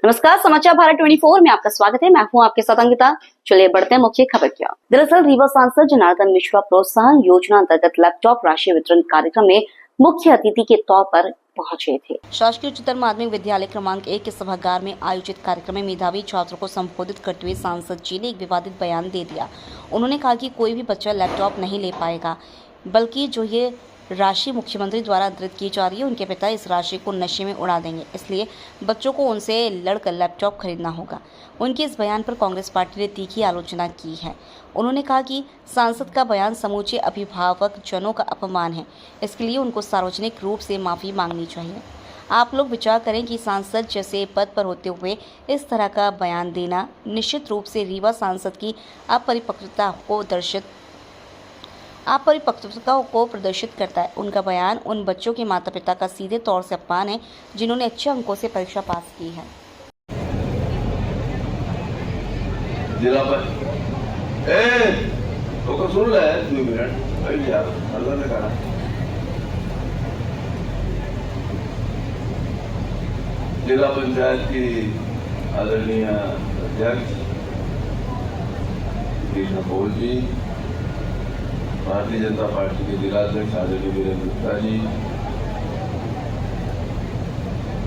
नमस्कार, समाचार भारत 24 में आपका स्वागत है। मैं हूं आपके साथ अंकिता। चलिए बढ़ते हैं मुख्य खबर की ओर। दरअसल रीवा सांसद जनार्दन मिश्रा प्रोत्साहन योजना अंतर्गत लैपटॉप राशि वितरण कार्यक्रम में मुख्य अतिथि के तौर पर पहुंचे थे। शासकीय उच्चतर माध्यमिक विद्यालय क्रमांक 1 के सभागार में आयोजित कार्यक्रम में मेधावी छात्रों को संबोधित करते हुए सांसद जी ने एक विवादित बयान दे दिया। उन्होंने कहा कि कोई भी बच्चा लैपटॉप नहीं ले पाएगा, बल्कि जो ये राशि मुख्यमंत्री द्वारा अंतरित की जा रही है, उनके पिता इस राशि को नशे में उड़ा देंगे, इसलिए बच्चों को उनसे लड़कर लैपटॉप खरीदना होगा। उनके इस बयान पर कांग्रेस पार्टी ने तीखी आलोचना की है। उन्होंने कहा कि सांसद का बयान समूचे अभिभावक जनों का अपमान है, इसके लिए उनको सार्वजनिक रूप से माफ़ी मांगनी चाहिए। आप लोग विचार करें कि सांसद जैसे पद पर होते हुए इस तरह का बयान देना निश्चित रूप से रीवा सांसद की अपरिपक्वता को प्रदर्शित करता है। उनका बयान उन बच्चों के माता पिता का सीधे तौर से अपमान है जिन्होंने अच्छे अंकों से परीक्षा पास की है। जिला पर तो सुन ले 2 मिनट अभी यार अल्लाह ने कहा जिला पंचायत की आदरणीय अध्यक्ष कपूर जी, भारतीय जनता पार्टी के जिला अध्यक्ष आदरणीय वीरेंद्र गुप्ता जी,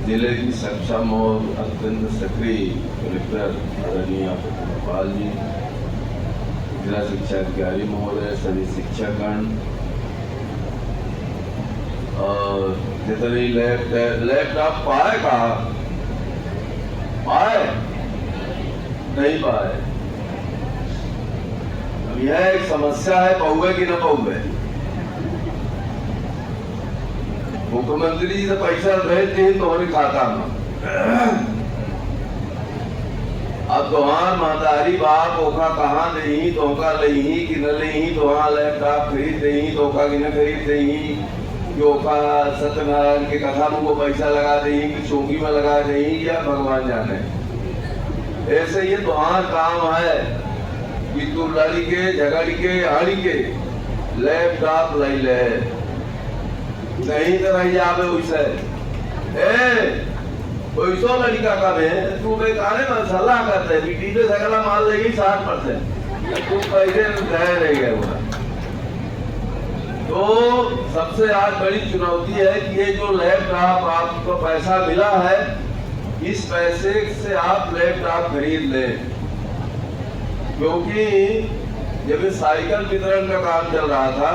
जिले की सक्षम और अत्यंत सक्रिय कलेक्टर आदरणीय पाल जी, जिला शिक्षा अधिकारी महोदय, सभी शिक्षकगण और जितने लैपटॉप पाए नहीं पाए, यह एक समस्या है। पहुए कि न पहुए, मुख्यमंत्री जी से पैसा भेजते हैं तुम्हारे खाता में। अब तुम्हार मातारी बाप ओखा कहाँ दही तोका लही कि न लही, तो लैपटॉप खरीद दही तोका कि न खरीद दही, कि ओखा सत्यनारायण के कथा में वो पैसा लगा दही कि चौकी में लगा दही, या भगवान जाने। ऐसे ये तुम्हार काम है कि तू लड़ी के झगड़ के हड़ी के लैपटॉप ले ले, नहीं तो रह जावे वैसे। वैसो लड़का का में तू बेकारे में सलाह करते बेटी पे सगला माल लेगी 60%, तू पैसे रह गए हुआ। तो सबसे आज बड़ी चुनौती है कि ये जो लैपटॉप आपको पैसा मिला है, इस पैसे से आप लैपटॉप खरीद लें, क्योंकि जब साइकिल वितरण का काम चल रहा था,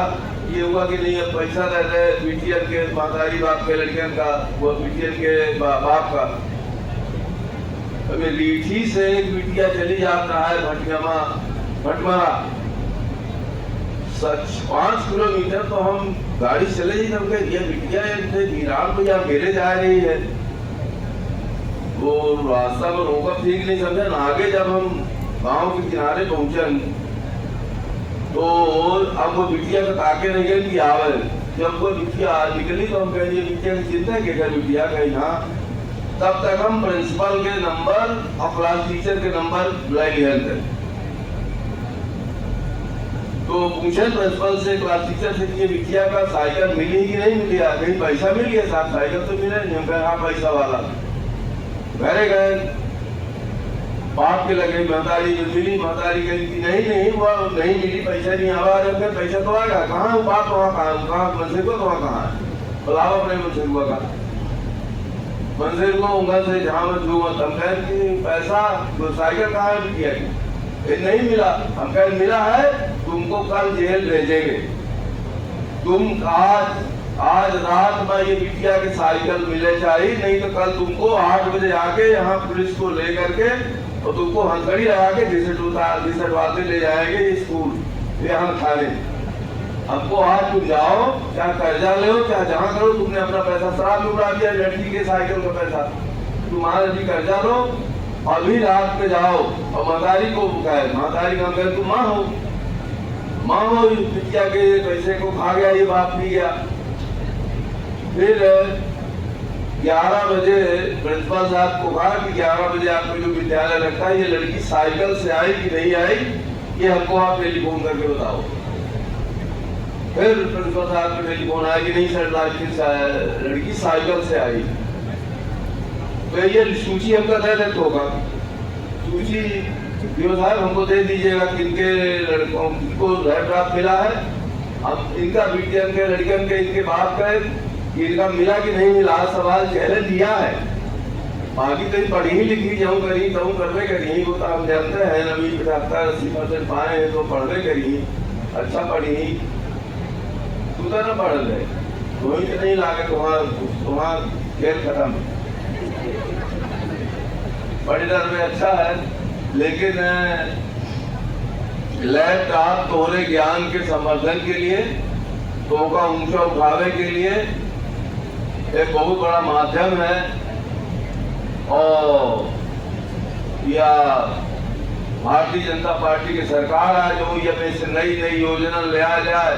ये हुआ कि नहीं अब पैसा रहता है पीटीएन के मातारी बाप के लड़कियन का, वो पीटीएन के बाप का। अभी लीठी से एक बिटिया चली जाता है भटमरा 5 किलोमीटर, तो हम गाड़ी चले जी तब ये बिटिया वीरान को यहाँ मेरे जा रही है, वो रास्ता में रोका ठीक नहीं समझा ना। आगे जब हम गांव के किनारे पहुंचे तो अब वो बिटिया का ताके नहीं गए कि आवे। जब वो बिटिया निकली तो हम कहेंगे बिटिया की चिंता है क्या, बिटिया कही हाँ। तब तक हम प्रिंसिपल के नंबर और क्लास टीचर के नंबर ले लिए थे। तो पूछे प्रिंसिपल से, क्लास टीचर से कि बिटिया का साइकिल मिली कि नहीं मिली, कहीं पैसा मिल गया साहब, साइकिल तो मिले नहीं। हम कहे हाँ पैसा वाला। घरे गए, बाप के लगे महतारी मिली, महतारी कही कि नहीं वो नहीं मिली, पैसा नहीं आवा। अरे पैसा तो आएगा कहाँ, बाप वहाँ कहाँ मंसिर को तो वहाँ कहाँ है, बुलाओ अपने मंसिर हुआ का मंसिर को उंगल से जहाँ मैं दूंगा। हम कहें कि पैसा तो साइकिल कहाँ है बिटिया की, ये नहीं मिला। हम कहें मिला है, तुमको कल जेल भेजेंगे, तुम आज रात में ये बिटिया के साइकिल मिले चाहिए, नहीं तो कल तुमको 8 बजे आके यहाँ पुलिस को ले करके और तुमको हथकड़ी लगा के घिसटवाते ले जाएंगे स्कूल यहाँ थाने। हमको आज तुम जाओ, चाहे कर्जा ले चाहे जहाँ करो, तुमने अपना पैसा शराब में उड़ा दिया, लड़की के साइकिल का पैसा तुम्हारा भी कर्जा लो, अभी रात में जाओ और मतारी को बुखाए, मतारी का कहे तुम माँ हो बिटिया के पैसे को खा गया, ये बाप पी गया। फिर 11 बजे प्रिंसिपल साहब को कहा कि 11 बजे आपको जो विद्यालय लगता है, ये लड़की साइकिल से आई कि नहीं आई, ये हमको आप टेलीफोन करके बताओ। फिर प्रिंसिपल साहब का टेलीफोन आया कि नहीं सर लड़की साइकिल से आई। तो ये सूची हमको दे देते होगा, सूची डीओ साहब हमको दे दीजिएगा किनके लड़कों को लैपटॉप मिला है, अब इनका बिटियन के लड़कन के इनके बाप का इनका मिला कि नहीं मिला, सवाल चैलेंज दिया है। बाकी तो पढ़ी ही लिखी जाऊँ करी तो करवे करी, वो तो हम जानते हैं नबी 75-80% पाए हैं तो पढ़वे करी, अच्छा पढ़ी तू तो न पढ़ ले तो ही नहीं लागे तुम्हारा खेल खत्म। पढ़ी दर में अच्छा है, लेकिन लैपटॉप तोरे ज्ञान के संवर्धन के लिए, तो का ऊंचा उठावे के लिए एक बहुत बड़ा माध्यम है। और या भारतीय जनता पार्टी की सरकार है जो ये में नई नई योजना ले आ जाए।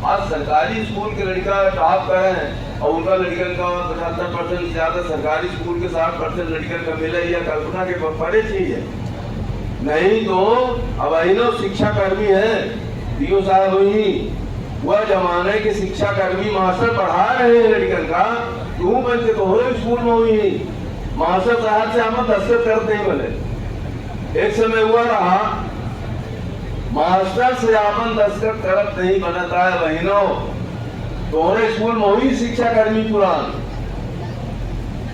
आज सरकारी स्कूल के लड़का टॉप करें और उनका लड़कन का 75% से ज्यादा सरकारी स्कूल के 60% लड़कन का मिले, या कल्पना के परे चीज है। नहीं तो अब अहिनो शिक्षा कर्मी है, डीओ साहब ही वह जमाने के शिक्षा कर्मी मास्टर पढ़ा रहे हैं लड़कन का, तू बच्चे तो हो स्कूल में हुई मास्टर साहब से हम दस्तखत करते ही बोले। एक समय हुआ रहा मास्टर से आपन दस्तखत करत नहीं बनता है बहनों, तोहरे स्कूल में हुई शिक्षा कर्मी पुरान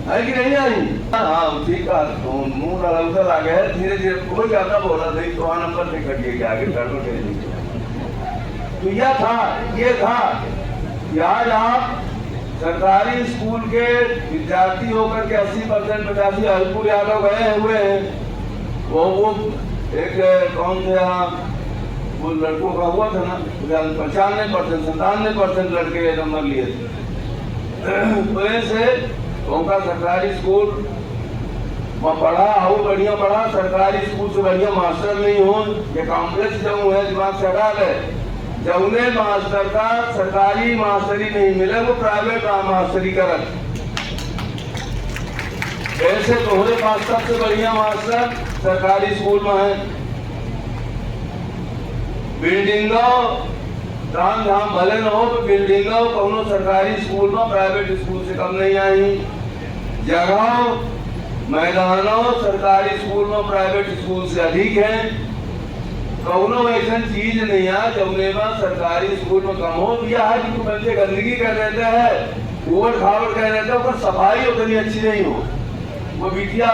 है कि नहीं आई? हाँ ठीक है, तो मुंह उधर आ गया, धीरे धीरे कोई ज्यादा बोला नहीं तो नंबर से कटिए आगे कर लो। तो ये था कि आज आप सरकारी स्कूल के विद्यार्थी होकर के 80% 85 हरपुर यादव गए हुए हैं। वो एक कौन थे वो लड़कों का हुआ था ना 95% 97% लड़के नंबर लिए थे। से उनका सरकारी स्कूल में पढ़ा आओ बढ़िया पढ़ा, सरकारी स्कूल से बढ़िया मास्टर नहीं हो, ये कॉम्प्लेक्स जो है दिमाग से हटा ले। जौने मास्टर का सरकारी मास्टरी नहीं मिले वो प्राइवेट मास्टरी करत। ऐसे तोहरे पास सबसे बढ़िया मास्टर सरकारी स्कूल में है। बिल्डिंगों दाम धाम भले न हो तो बिल्डिंगों कोनो सरकारी स्कूल में प्राइवेट स्कूल से कम नहीं आई। जगह मैदानों सरकारी स्कूल में प्राइवेट स्कूल से अधिक है। कौनो ऐसा चीज नहीं है जौने में सरकारी स्कूल में कम हो। यह है कि बच्चे गंदगी कर देते हैं, उबड़ खाबड़ कर देते हैं, पर सफाई उतनी अच्छी नहीं हो। वो बिटिया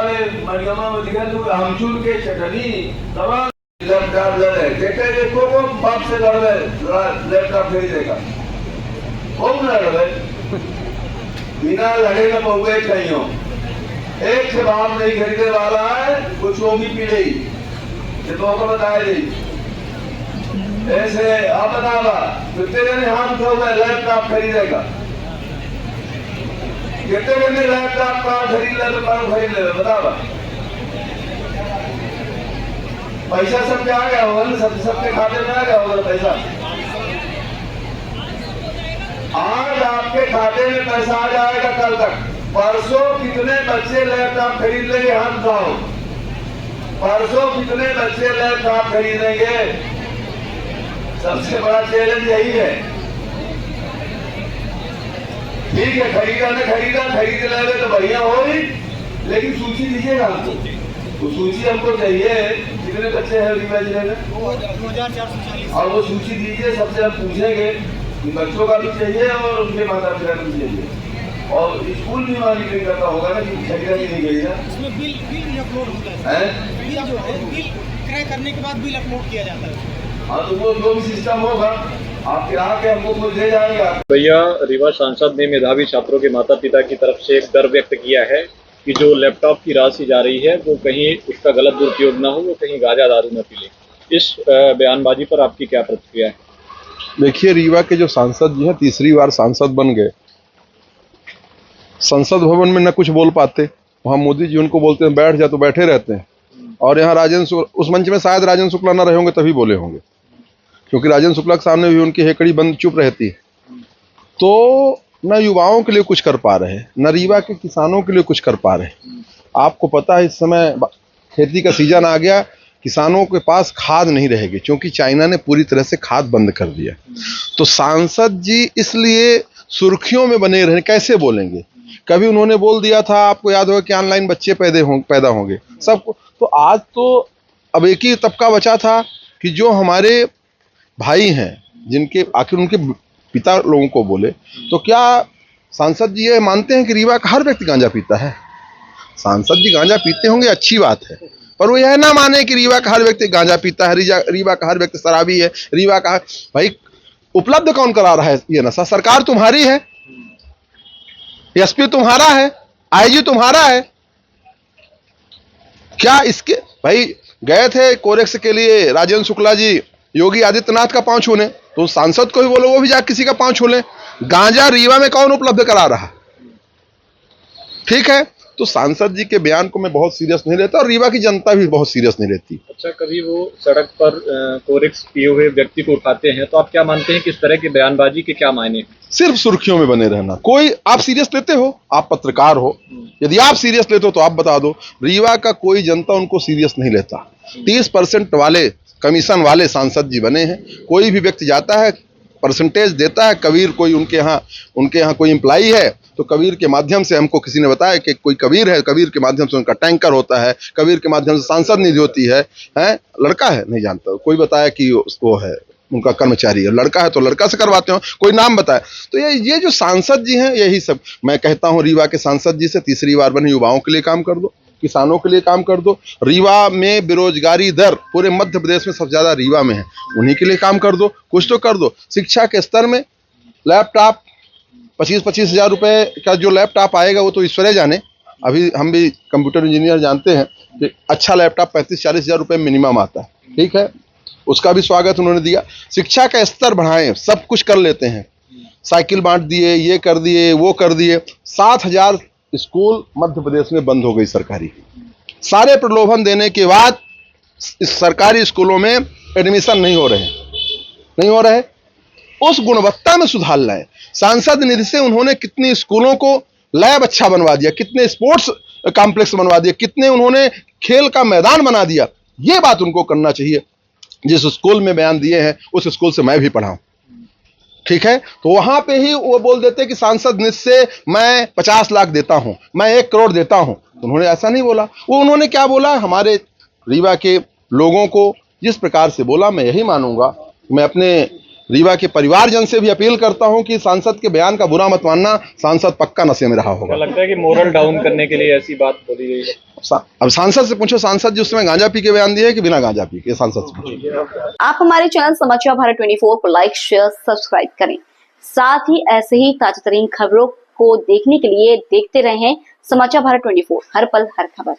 मरियमा में दिखा तो हमचूर के चटनी तमाम लैपटॉप लड़े कहते देखो वो बाप से लड़ रहे लैपटॉप खरीदेगा, खूब लड़ रहे बिना लड़े न बहुए कहीं हो। एक से बाप नहीं खरीदने वाला है कुछ होगी पीढ़ी ये तो बताया नहीं। ऐसे आप बतावा तो तेरे ने हाथ उठा लैपटॉप खरीदेगा, कितने ने लैपटॉप का खरीद ले तो कौन खरीद ले बतावा। पैसा सबके आ गया होगा ना, सबके खाते में आ गया होगा पैसा। आज आपके खाते में पैसा आ जाएगा कल तक। परसों कितने बच्चे लैपटॉप खरीद लेंगे हाथ उठाओ। परसों कितने बच्चे लैपटॉप खरीदेंगे? सबसे बड़ा चैलेंज यही है। ठीक है खरीदा ने खरीदा, खरीद लेंगे तो बढ़िया होगी, लेकिन सूची दीजिएगा हमको। तो सूची हमको चाहिए कितने बच्चे हैं में 2440। और वो सूची दीजिए, सबसे हम पूछेंगे बच्चों का भी चाहिए और उनके माता पिता भी चाहिए। और स्कूल भी मॉनिटरिंग करता होगा ना कि खरीदा भी नहीं गई ना। इसमें बिल भी अपलोड होता है, बिल जो है बिल क्रय करने के बाद बिल अपलोड किया जाता है। हाँ तो वो जो भी सिस्टम होगा आपके आके हमको दे जाएगा। भैया रीवा सांसद ने मेधावी छात्रों के माता पिता की तरफ से एक डर व्यक्त किया है कि जो लैपटॉप की राशि जा रही है वो कहीं उसका गलत दुरुपयोग ना हो, वो कहीं गांजा दारू न पी ले। इस बयानबाजी पर आपकी क्या प्रतिक्रिया है? देखिए रीवा के जो सांसद जी हैं तीसरी बार सांसद बन गए। संसद भवन में न कुछ बोल पाते, वहाँ मोदी जी उनको बोलते हैं बैठ जा तो बैठे रहते हैं। और यहाँ राजेंद्र उस मंच में शायद राजेंद्र शुक्ला न रहे होंगे तभी बोले होंगे, क्योंकि राजेंद्र शुक्ला के सामने भी उनकी हेकड़ी बंद चुप रहती है। तो न युवाओं के लिए कुछ कर पा रहे, न रीवा के किसानों के लिए कुछ कर पा रहे। आपको पता है इस समय खेती का सीजन आ गया, किसानों के पास खाद नहीं रहेगी क्योंकि चाइना ने पूरी तरह से खाद बंद कर दिया। तो सांसद जी इसलिए सुर्खियों में बने रहे, कैसे बोलेंगे? कभी उन्होंने बोल दिया था, आपको याद होगा कि ऑनलाइन बच्चे पैदा होंगे सबको। तो आज तो अब एक ही तबका बचा था कि जो हमारे भाई हैं, जिनके आखिर उनके पिता लोगों को बोले, तो क्या सांसद जी ये मानते हैं कि रीवा का हर व्यक्ति गांजा पीता है? सांसद जी गांजा पीते होंगे, अच्छी बात है, पर वो यह ना माने कि रीवा का हर व्यक्ति गांजा पीता है, रीवा का हर व्यक्ति शराबी है, रीवा का भाई उपलब्ध कौन करा रहा है ये नशा? सरकार तुम्हारी है, एसपी तुम्हारा है, आईजी तुम्हारा है। क्या इसके भाई गए थे कोरेक्स के लिए राजेंद्र शुक्ला जी योगी आदित्यनाथ का पांव छूने, तो सांसद को भी बोलो वो भी जाकर किसी का पांव छू ले। गांजा रीवा में कौन उपलब्ध करा रहा? ठीक है, तो सांसद जी के बयान को मैं बहुत सीरियस नहीं लेता और रीवा की जनता भी बहुत सीरियस नहीं लेती। अच्छा, कभी वो सड़क पर कोरेक्स पिए हुए व्यक्ति को उठाते हैं, तो आप क्या मानते हैं कि इस तरह की बयानबाजी के क्या मायने हैं? सिर्फ सुर्खियों में बने रहना। कोई आप सीरियस लेते हो, आप पत्रकार हो, यदि आप सीरियस लेते हो तो आप बता दो। रीवा का कोई जनता उनको सीरियस नहीं लेता। 30% वाले कमीशन वाले सांसद जी बने हैं। कोई भी व्यक्ति जाता है, परसेंटेज देता है। कबीर कोई उनके यहाँ कोई एम्प्लाई है, तो कबीर के माध्यम से हमको किसी ने बताया कि कोई कबीर है, कबीर के माध्यम से उनका टैंकर होता है, कबीर के माध्यम से सांसद निधि होती है। लड़का है, नहीं जानता, कोई बताया कि वो है उनका कर्मचारी है, लड़का है तो लड़का से करवाते हो, कोई नाम बताया। तो ये जो सांसद जी हैं, यही सब मैं कहता हूँ। रीवा के सांसद जी से तीसरी बार बने, युवाओं के लिए काम कर दो, किसानों के लिए काम कर दो। रीवा में बेरोजगारी दर पूरे मध्य प्रदेश में सबसे ज्यादा रीवा में है, उन्हीं के लिए काम कर दो, कुछ तो कर दो। शिक्षा के स्तर में लैपटॉप 25-25 हजार रुपए का जो लैपटॉप आएगा वो तो ईश्वरे जाने। अभी हम भी कंप्यूटर इंजीनियर जानते हैं कि अच्छा लैपटॉप 35-40 हजार रुपये मिनिमम आता है। ठीक है, उसका भी स्वागत उन्होंने दिया। शिक्षा का स्तर बढ़ाएं, सब कुछ कर लेते हैं, साइकिल बांट दिए, ये कर दिए, वो कर दिए। 7,000 स्कूल मध्य प्रदेश में बंद हो गई सरकारी। सारे प्रलोभन देने के बाद इस सरकारी स्कूलों में एडमिशन नहीं हो रहे। उस गुणवत्ता में सुधार लाए। सांसद निधि से उन्होंने कितने स्कूलों को लैब अच्छा बनवा दिया, कितने स्पोर्ट्स कॉम्प्लेक्स बनवा दिया, कितने उन्होंने खेल का मैदान बना दिया। ये बात उनको करना चाहिए। जिस स्कूल में बयान दिए हैं उस स्कूल से मैं भी पढ़ा हूं। ठीक है, तो वहां पे ही वो बोल देते कि सांसद निधि से मैं 50 लाख देता हूं, मैं 1 करोड़ देता हूं। तो उन्होंने ऐसा नहीं बोला। वो उन्होंने क्या बोला, हमारे रीवा के लोगों को जिस प्रकार से बोला, मैं यही मानूंगा। मैं अपने रीवा के परिवारजन से भी अपील करता हूं कि सांसद के बयान का बुरा मत मानना। सांसद पक्का नशे में रहा होगा। लगता है कि मोरल डाउन करने के लिए ऐसी बात बोली गई है। अब सांसद से पूछो, सांसद जी उस समय गांजा पी के बयान दिए कि बिना गांजा पी के? सांसद से पूछो। आप हमारे चैनल समाचार भारत 24 को लाइक, शेयर, सब्सक्राइब करें। साथ ही ऐसे ही ताजा तरीन खबरों को देखने के लिए देखते रहें समाचार भारत 24, हर पल हर खबर।